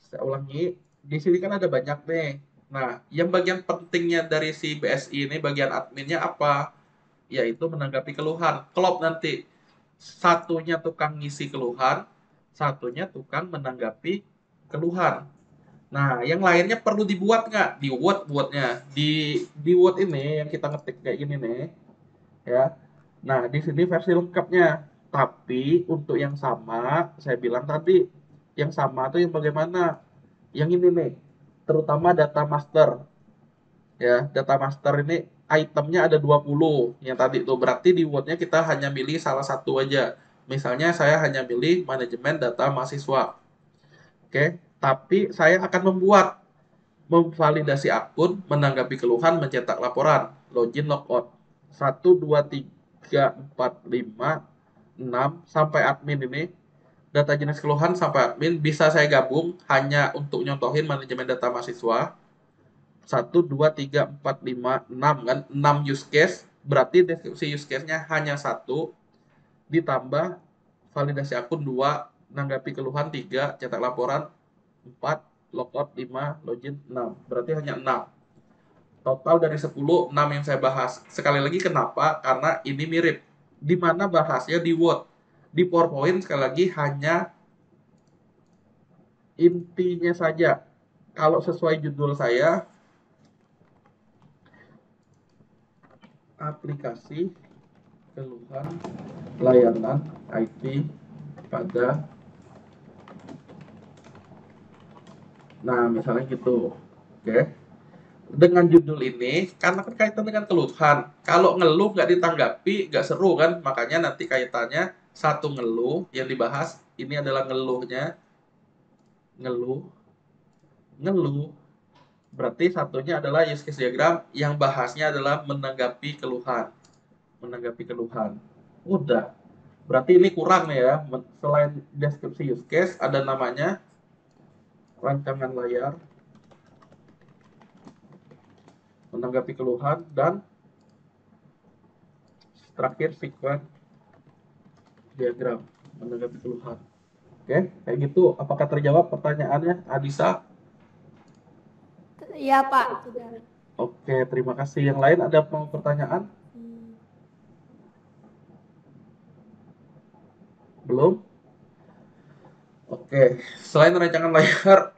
Saya ulangi. Di sini kan ada banyak nih. Nah, yang bagian pentingnya dari si BSI ini, bagian adminnya apa? Yaitu menanggapi keluhan. Klop nanti. Satunya tukang ngisi keluhan, satunya tukang menanggapi keluhan. Nah, yang lainnya perlu dibuat nggak? Di Word buatnya. Di Word ini yang kita ngetik kayak gini nih, ya. Nah, di sini versi lengkapnya. Tapi untuk yang sama, saya bilang tadi, yang sama tuh yang bagaimana? Yang ini nih, terutama data master. Ya, data master ini itemnya ada 20 yang tadi itu. Berarti di Word-nya kita hanya milih salah satu aja. Misalnya saya hanya milih manajemen data mahasiswa. Oke, tapi saya akan memvalidasi akun, menanggapi keluhan, mencetak laporan, login, logout. 1, 2, 3, 4, 5, 6 sampai admin ini. Data jenis keluhan sampai admin bisa saya gabung hanya untuk nyontohin manajemen data mahasiswa. 1, 2, 3, 4, 5, 6 kan, 6 use case. Berarti deskripsi use case-nya hanya 1 ditambah validasi akun 2, nanggapi keluhan 3, cetak laporan 4, logout 5, login 6. Berarti hanya 6. Total dari 10, 6 yang saya bahas. Sekali lagi kenapa? Karena ini mirip. Di mana bahasnya di Word. Di PowerPoint sekali lagi hanya intinya saja. kalau sesuai judul saya, aplikasi keluhan layanan IT pada, nah misalnya gitu, oke. Dengan judul ini, karena berkaitan dengan keluhan, kalau ngeluh nggak ditanggapi, nggak seru kan, makanya nanti kaitannya satu ngeluh yang dibahas, ini adalah ngeluhnya, ngeluh, ngeluh, berarti satunya adalah use case diagram yang bahasnya adalah menanggapi keluhan, menanggapi keluhan. Udah, berarti ini kurang nih ya, selain deskripsi use case, ada namanya rancangan layar, menanggapi keluhan, dan terakhir sequence diagram, menanggapi keluhan. Oke, kayak gitu. Apakah terjawab pertanyaannya, Adisa?
Ya Pak, sudah.
Oke, terima kasih. Yang lain ada mau pertanyaan? Belum? Oke, selain rancangan layar,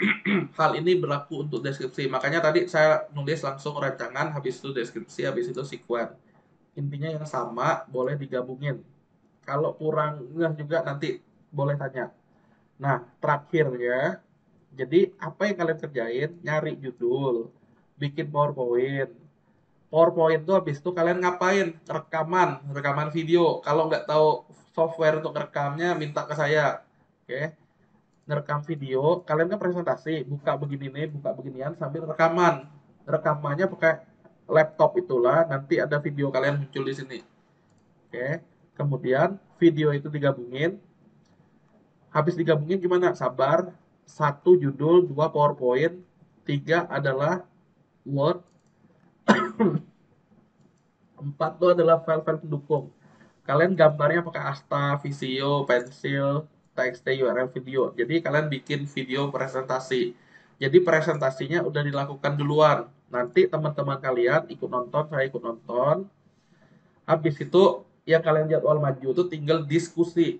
hal ini berlaku untuk deskripsi. Makanya tadi saya nulis langsung rancangan, habis itu deskripsi, habis itu sequence. Intinya yang sama, boleh digabungin. Kalau kurang ngeh juga nanti boleh tanya. Nah, terakhirnya, jadi apa yang kalian kerjain? Nyari judul, bikin PowerPoint. PowerPoint itu habis itu kalian ngapain? Rekaman video. Kalau nggak tahu software untuk rekamnya, minta ke saya. Oke, ngerekam video, kalian kan presentasi, buka begini nih, buka beginian sambil rekaman. Rekamannya pakai laptop itulah, nanti ada video kalian muncul di sini. Oke, kemudian video itu digabungin. Habis digabungin gimana? Sabar. 1 judul, 2 PowerPoint, 3 adalah Word, 4 itu adalah file-file pendukung. Kalian gambarnya pakai Asta, Visio, Pensil, TXT, URL video. Jadi kalian bikin video presentasi. Jadi presentasinya udah dilakukan duluan. Nanti teman-teman kalian ikut nonton, saya ikut nonton. Habis itu yang kalian jadwal maju itu tinggal diskusi.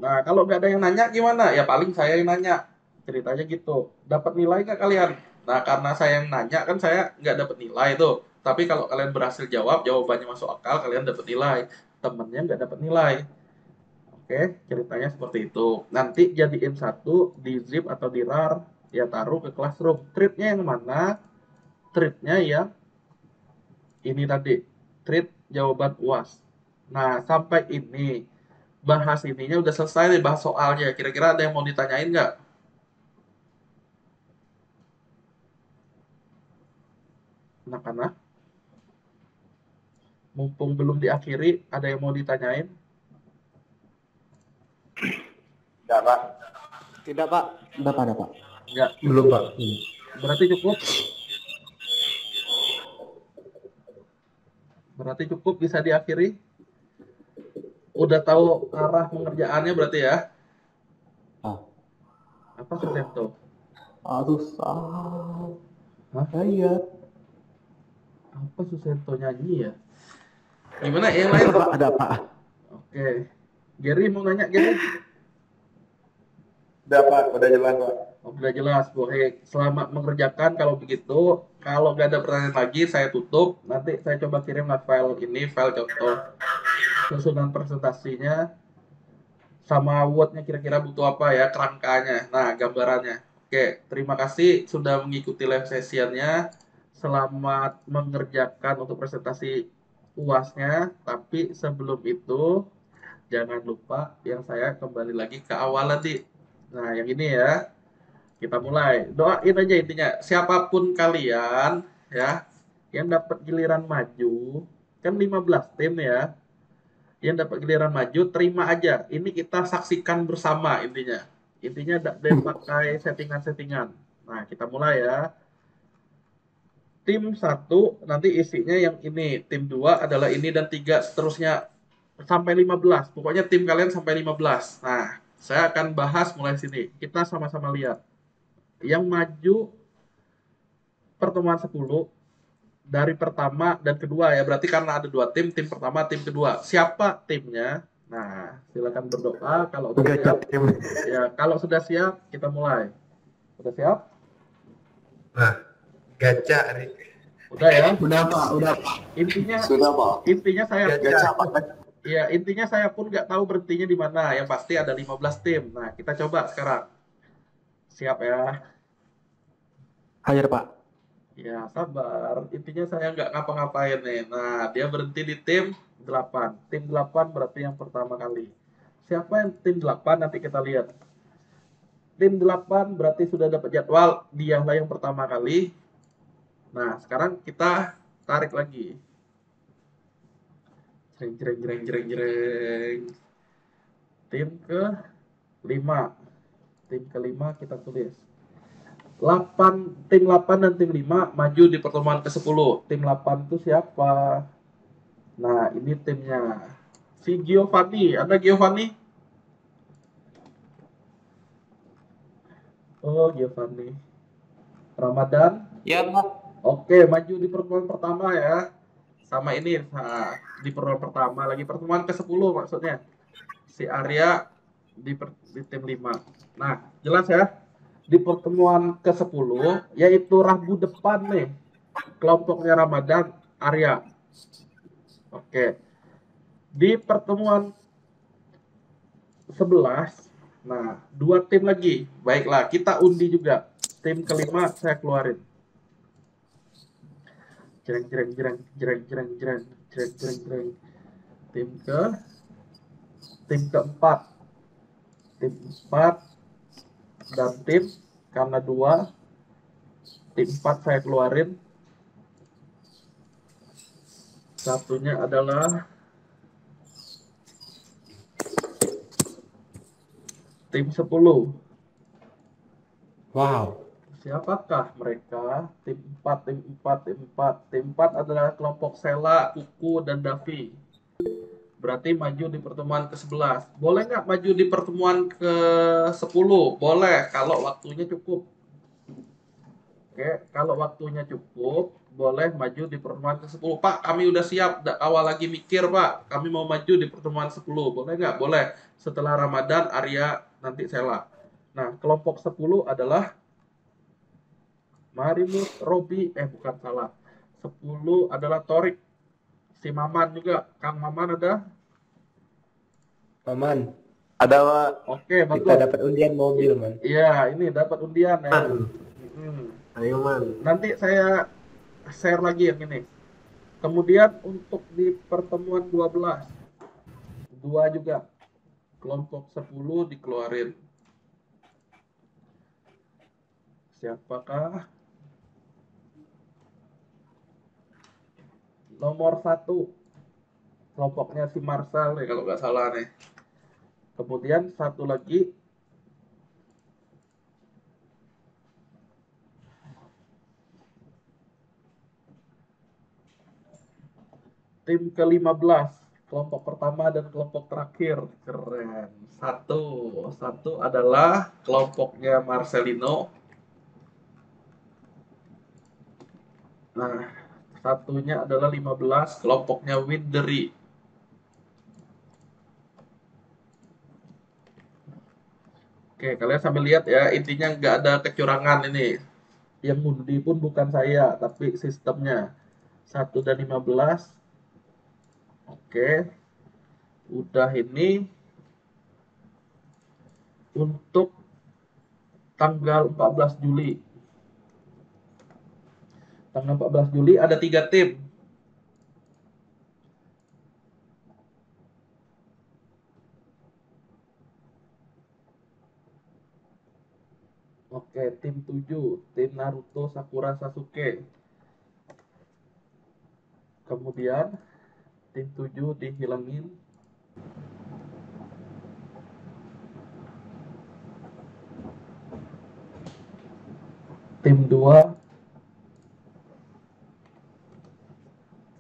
Nah, kalau nggak ada yang nanya gimana? Ya paling saya yang nanya. Ceritanya gitu. Dapat nilai nggak kalian? Nah, karena saya yang nanya kan saya nggak dapat nilai tuh. Tapi kalau kalian berhasil jawab, jawabannya masuk akal, kalian dapat nilai. Temennya nggak dapat nilai. Oke, ceritanya seperti itu. Nanti jadiin satu di zip atau di rar, ya taruh ke classroom. Treatnya yang mana? Treatnya yang ini tadi. Treat jawaban UAS. Nah, sampai ini bahas ininya udah selesai nih, bahas soalnya. Kira-kira ada yang mau ditanyain nggak? Anak-anak? Mumpung belum diakhiri, ada yang mau ditanyain?
Enggak, Pak.
Tidak, Pak.
Ada Pak.
Nggak.
Belum Pak.
Berarti cukup? Berarti cukup, bisa diakhiri? Udah tahu arah pengerjaannya berarti ya? Apa Susento?
Aduh, salah.
Hah?
Iya.
Apa Susento nyanyi ya? Gimana yang lain?
Pak, ada Pak.
Oke. Gary mau nanya, Gary?
Udah, Pak. Udah jelas, Pak.
Oh, udah jelas. Oke, selamat mengerjakan kalau begitu. Kalau nggak ada pertanyaan lagi, saya tutup. Nanti saya coba kirimlah file ini, file contoh susunan presentasinya, sama Word-nya kira-kira butuh apa ya, kerangkanya. Nah, gambarannya. Oke, terima kasih sudah mengikuti live sessionnya. Selamat mengerjakan untuk presentasi UAS-nya. Tapi sebelum itu, jangan lupa yang saya kembali lagi ke awal nanti. Nah, yang ini ya. Kita mulai. Doain aja intinya. Siapapun kalian ya yang dapat giliran maju, kan 15 tim ya. Yang dapat giliran maju, terima aja. Ini kita saksikan bersama intinya. Intinya tidak pakai settingan-settingan. Nah, kita mulai ya. Tim 1 nanti isinya yang ini. Tim 2 adalah ini dan 3 seterusnya sampai 15. Pokoknya tim kalian sampai 15. Nah, saya akan bahas mulai sini. Kita sama-sama lihat. Yang maju pertemuan 10 dari pertama dan kedua ya, berarti karena ada 2 tim, tim pertama, tim kedua. Siapa timnya? Nah, silakan berdoa kalau sudah siap. Ya, kalau sudah siap kita mulai. Sudah siap?
Nah, gacha nih.
Udah ya.
Udah Pak, udah Pak.
Intinya
Sudah, Pak.
intinya saya
Gacha.
ya intinya saya pun nggak tahu berhentinya di mana. Yang pasti ada 15 tim. Nah, kita coba sekarang. Siap ya.
Hajar Pak.
Ya, sabar. Intinya saya nggak ngapa-ngapain nih. Nah, dia berhenti di tim 8. Tim 8 berarti yang pertama kali. Siapa yang tim 8 nanti kita lihat. Tim 8 berarti sudah dapat jadwal. Dialah yang pertama kali. Nah, sekarang kita tarik lagi. Jreng, jreng, jreng, jreng, jreng. Tim ke 5. Tim kelima kita tulis. 8, tim 8 dan tim 5 maju di pertemuan ke-10. Tim 8 itu siapa? Nah, ini timnya. Si Giovanni. Ada Giovanni? Oh, Giovanni. Ramadan.
Ya, Pak.
Oke, maju di pertemuan pertama ya. Sama ini, nah, di pertemuan pertama. Lagi pertemuan ke-10 maksudnya. Si Arya di tim 5. Nah, jelas ya. Di pertemuan ke-10, yaitu Rabu depan nih. Kelompoknya Ramadan, Arya. Oke. Di pertemuan 11, nah, 2 tim lagi. Baiklah, kita undi juga. Tim kelima saya keluarin. Jreng, jreng, jreng, jreng, jreng, jreng, jreng, jreng, jreng. Tim keempat. Tim 4 dan tim karena 2. Tim 4 saya keluarin. Satunya adalah tim 10.
Wow.
Siapakah mereka? Tim 4, tim 4, tim 4. Tim 4 adalah kelompok Sela, Kuku, dan Davi. Berarti maju di pertemuan ke-11. Boleh nggak maju di pertemuan ke-10? Boleh, kalau waktunya cukup. Oke, kalau waktunya cukup, boleh maju di pertemuan ke-10. Pak, kami udah siap, awal lagi mikir, Pak. Kami mau maju di pertemuan 10. Boleh nggak? Boleh. Setelah Ramadan, Arya, nanti Sela. Nah, kelompok 10 adalah Marimus, Robi, bukan salah. 10 adalah Torik. Si Maman juga. Kang Maman ada?
Maman,
Ada, Pak.
Oke, bagus.
kita dapat undian mobil, Man.
Iya, ini dapat undian ya.
Ayo, Man.
Nanti saya share lagi yang ini. Kemudian untuk di pertemuan 12, 2 juga. Kelompok 10 dikeluarin. Siapakah? Nomor 1. Kelompoknya si Marcel nih kalau nggak salah nih. Kemudian satu lagi. Tim ke-15. Kelompok pertama dan kelompok terakhir. Keren. Satu adalah kelompoknya Marcelino. Nah, satunya adalah 15, kelompoknya Winderi. Oke, kalian sambil lihat ya, intinya nggak ada kecurangan ini. Yang ngundi pun bukan saya, tapi sistemnya. 1 dan 15. Oke. Udah ini. Untuk tanggal 14 Juli. Tanggal 14 Juli ada 3 tim. Oke, tim 7, tim Naruto, Sakura, Sasuke. Kemudian tim 7 dihilangin. Tim 2.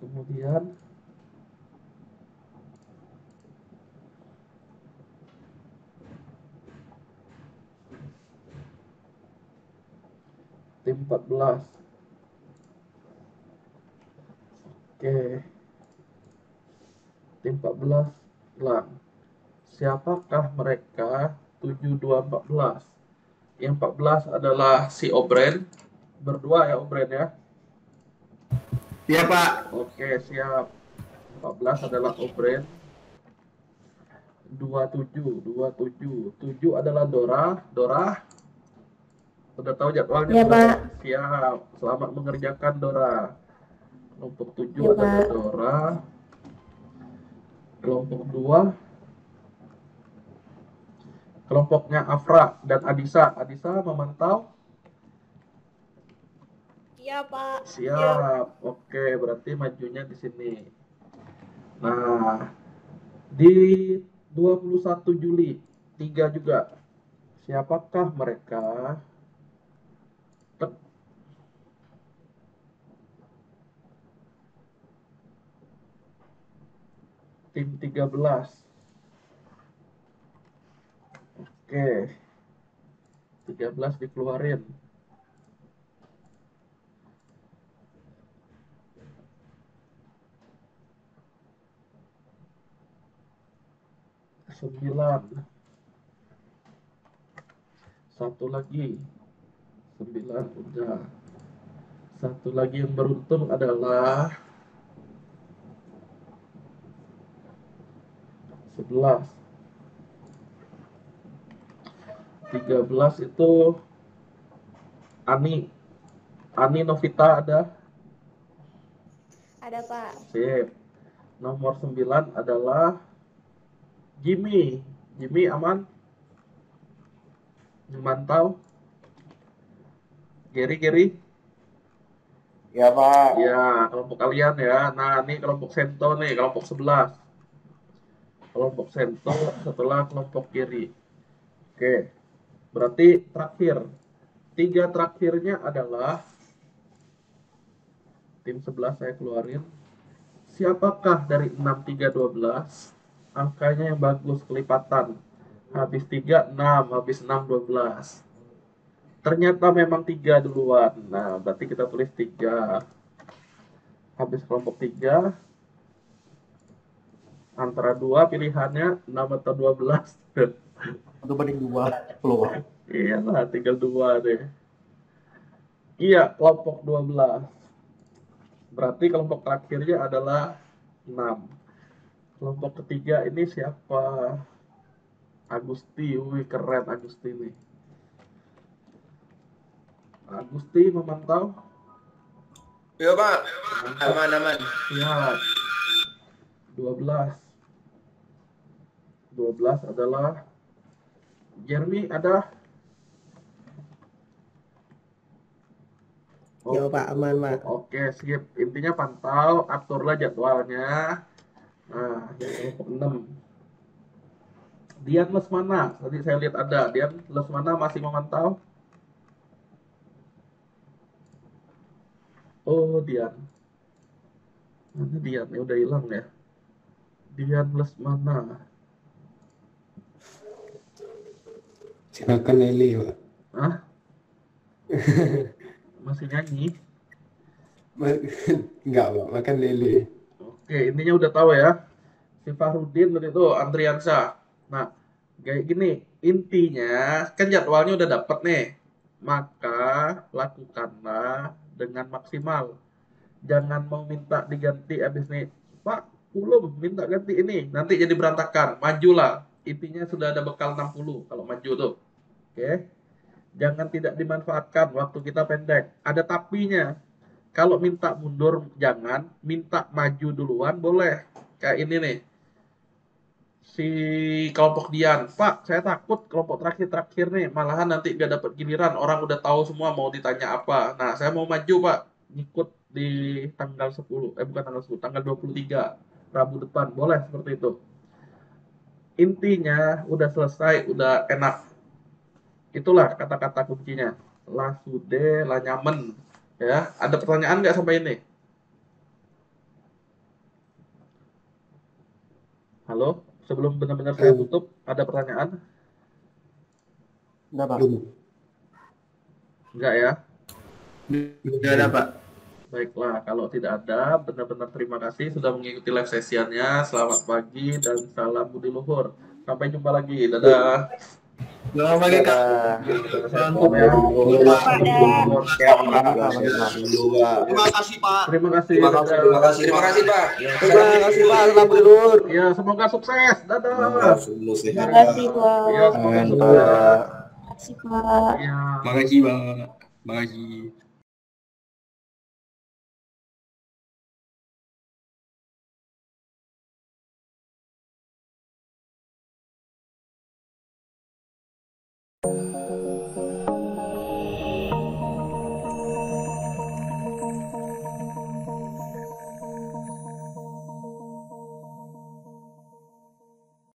Kemudian tim 14. Oke. Tim 14 hilang. Siapakah mereka? 7, 2, 14. Yang 14 adalah si Obren. Berdua ya, Om Bren ya.
Iya, Pak.
Oke, siap. 14 adalah Om Bren. 27. 7 adalah Dora. Dora, udah tahu jadwalnya?
Ya,
belum?
Pak.
Siap. Selamat mengerjakan, Dora. Kelompok 7
Ya,
adalah
Pak.
Dora. Kelompok 2, kelompoknya Afra dan Adisa. Adisa memantau?
Iya, Pak.
Siap. Oke, berarti majunya di sini. Nah, di 21 Juli, 3 juga. Siapakah mereka? Tek. Tim 13. Oke. 13 dikeluarin. Sembilan. Satu lagi. 9 udah. Satu lagi yang beruntung adalah 11. 13 itu Ani. Ani Novita ada?
Ada, Pak.
Sip. Nomor 9 adalah Jimmy. Jimmy aman? Memantau? Gary?
Ya Pak.
Ya, kelompok kalian ya. Nah, ini kelompok Sento nih, kelompok 11. Kelompok Sento setelah kelompok Gary. Oke. Berarti terakhir. 3 terakhirnya adalah tim 11 saya keluarin. Siapakah dari 6, 3, 12? Angkanya yang bagus, kelipatan. Habis 3, 6. Habis 6, 12. Ternyata memang 3 duluan. Nah, berarti kita tulis 3. Habis kelompok 3. Antara 2 pilihannya 6 atau 12.
1/2 keluar.
Iyalah, tinggal 2 deh. Iya, kelompok 12. Berarti kelompok terakhirnya adalah 6. Kelompok ketiga ini siapa? Agusti. Wih, keren Agusti nih. Agusti memantau?
Iya, Pak.
Mantap.
Aman.
Siap. 12. 12 adalah Jeremy ada?
Ya Pak, aman Pak.
Oke, skip. Intinya pantau, aturlah jadwalnya. Nah, yang kelompok 6. Dian Lesmana, tadi saya lihat ada. Dian Lesmana masih memantau? Oh, Dian. Mana Dian? Ya udah hilang ya. Dian Lesmana.
Silakan Leli Pak.
Hah? Masih nyanyi?
Enggak Pak, makan Leli.
Oke, intinya udah tahu ya. Si Fahrudin dan itu Andriansa. Nah, kayak gini, intinya kan jadwalnya udah dapet nih. Maka lakukanlah dengan maksimal. Jangan mau minta diganti abis nih. Pak, belum minta ganti ini. Nanti jadi berantakan. Majulah. Intinya sudah ada bekal 60 kalau maju tuh. Oke. Jangan tidak dimanfaatkan waktu kita pendek. Ada tapinya. Kalau minta mundur jangan, minta maju duluan boleh. Kayak ini nih. Si kelompok Dian, Pak, saya takut kelompok terakhir nih, malahan nanti nggak dapat giliran, orang udah tahu semua mau ditanya apa. Nah, saya mau maju, Pak, ngikut di tanggal 10, bukan tanggal 10, tanggal 23, Rabu depan, boleh seperti itu. Intinya, udah selesai, udah enak. Itulah kata-kata kuncinya. Lah sude, lah nyamen. Ya, ada pertanyaan nggak sampai ini? Halo? Sebelum benar-benar saya tutup, ada pertanyaan?
Enggak, Pak.
Enggak ya?
Enggak ada, Pak.
Baiklah, kalau tidak ada, benar-benar terima kasih sudah mengikuti live sessionnya. Selamat pagi dan salam budi luhur. Sampai jumpa lagi. Dadah.
Selamat pagi Kak.
Assalamualaikum ya.
Ya, Pak.
Terima kasih Pak.
Terima kasih.
Terima kasih Pak.
Terima kasih Pak, selamat tidur.
Ya, semoga sukses. Dadah.
Terima kasih, Pak.
Ya, semoga
Amin,
sukses.
Pak.
Terima kasih, Pak.
Ya.
Makasih Pak. Makasih.